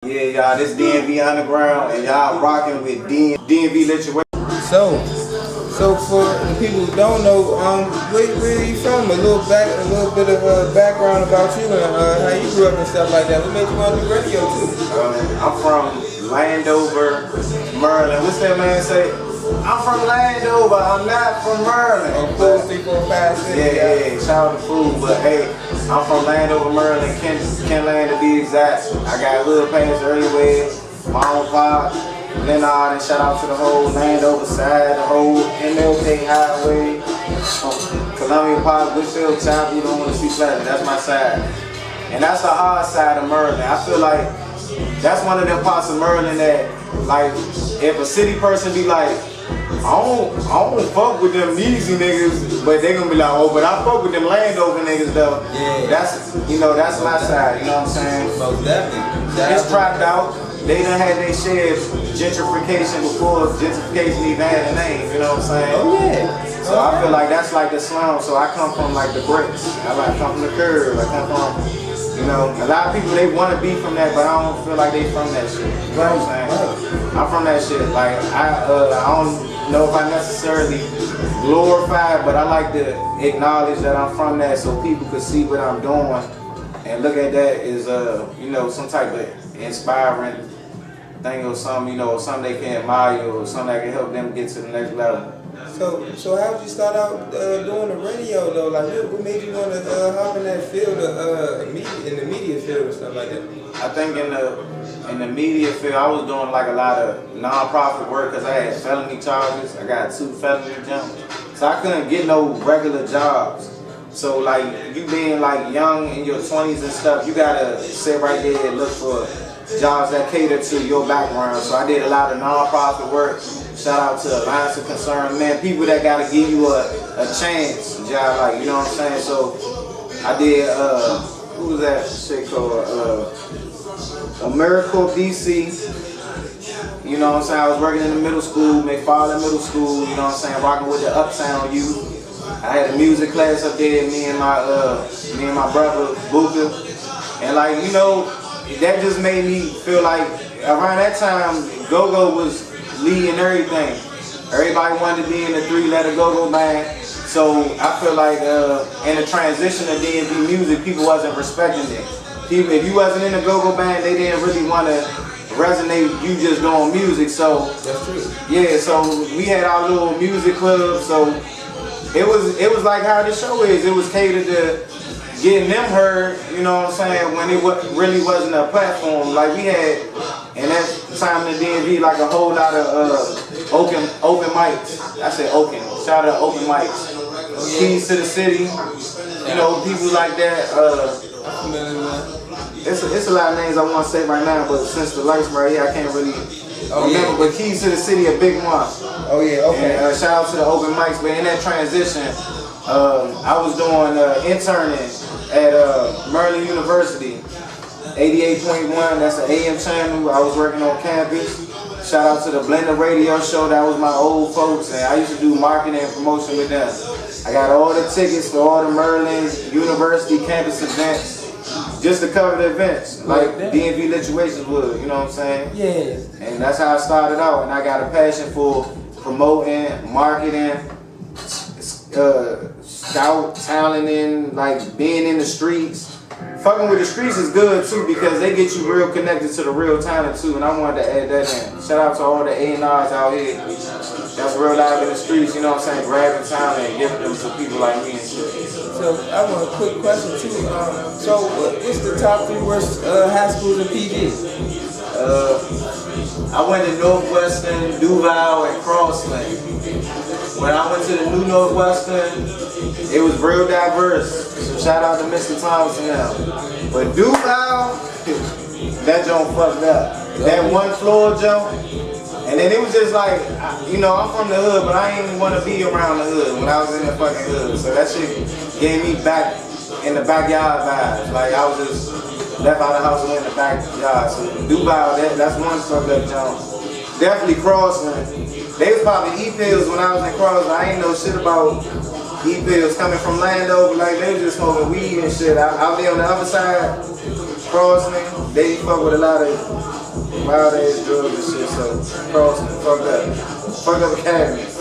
Yeah, y'all, this DMV Underground, and y'all rocking with DMV Lituations. So for the people who don't know, where are you from? A little bit of background about you and how you grew up and stuff like that. What made you want to do radio too? I'm from Landover, Maryland. What's that man say? I'm from Landover. I'm not from Maryland. Oh, cool, 3, 4, 5, 6. Yeah. Shout out to food, but hey, I'm from Landover, Maryland, Kenland to be exact. I got a little past early Mom and Pop, Leonard, and shout out to the whole Landover side, the whole MLK Highway, Columbia Park, Whitfield Chapel. You don't want to see Platinum. That's my side, and that's the hard side of Maryland. I feel like that's one of them parts of Maryland that, like, if a city person be like, I don't fuck with them easy niggas, but they gonna be like, oh, but I fuck with them Landover niggas though. Yeah. That's my side, you know what I'm saying? Most definitely. It's trapped out. They done had their share of gentrification before gentrification even had a name, you know what I'm saying? Oh yeah. So I feel like that's like the slum. So I come from like the bricks. I come from the curb. I come from, you know, a lot of people, they want to be from that, but I don't feel like they from that shit. You know what I'm saying? I'm from that shit. Like I don't know if I necessarily glorify it, but I like to acknowledge that I'm from that so people could see what I'm doing and look at that as you know, some type of inspiring thing or something, you know, something they can admire or something that can help them get to the next level. So how did you start out doing the radio though? Like what made you want to hop in that field of in the media field and stuff like that? I think in the media field, I was doing like a lot of non-profit work because I had felony charges. I got 2 felony jumps, so I couldn't get no regular jobs. So like you being like young in your 20s and stuff, you gotta sit right there and look for jobs that cater to your background. So I did a lot of non-profit work. Shout out to Alliance of Concerned Men, people that gotta give you a chance, job, like, you know what I'm saying? So I did who was that shit called? Americal DC. You know what I'm saying? I was working in the middle school, McFarland Middle School, you know what I'm saying, rocking with the Uptown youth. I had a music class up there, me and my brother Buka. And like, you know, that just made me feel like around that time go-go was leading everything. Everybody wanted to be in the 3-letter go-go band. So I feel like in the transition of DMV music, people wasn't respecting it. People, if you wasn't in the go-go band, they didn't really want to resonate you just doing music. So that's true. Yeah, so we had our little music club. So it was like how the show is. It was catered to getting them heard, you know what I'm saying, when it really wasn't a platform. Like we had, in that time in the DMV, like a whole lot of open mics. I said open. Shout out open mics. Keys to the City, you know, people like that. It's a lot of names I want to say right now, but since the lights right here, I can't really remember. But Keys to the City, a big one. Oh yeah, okay. And, shout out to the open mics. But in that transition, I was doing interning at Maryland University, 88.1. That's an AM channel. I was working on campus. Shout out to the Blender Radio Show. That was my old folks, and I used to do marketing and promotion with them. I got all the tickets for all the Maryland University campus events, just to cover the events, like DMV Lituations would, you know what I'm saying? Yeah. And that's how I started out, and I got a passion for promoting, marketing, scout, talenting, like being in the streets. Fucking with the streets is good too because they get you real connected to the real talent too, and I wanted to add that in. Shout out to all the A&Rs out here that's real live in the streets, you know what I'm saying, grabbing talent and giving them to people like me and shit. So I want a quick question too. So what's the top 3 worst high schools in PG? I went to Northwestern, Duval, and Crossland. When I went to the new Northwestern, it was real diverse. So shout out to Mr. Thomas and them. But Duval, that joint fucked up. That 1 floor jump. And then it was just like, you know, I'm from the hood, but I ain't even want to be around the hood when I was in the fucking hood. So that shit gave me back in the backyard vibes. Like I was just left out of the house and went in the backyard. So Duval, that's 1 fucked up jump. Definitely Crossland. They was probably E-pills when I was in Crossland. I ain't know shit about E-pills coming from Landover. Like they was just smoking weed and shit. Out there on the other side, Crossland. they fuck with a lot of wild ass drugs and shit, so Cross fucked up. Fucked up academy.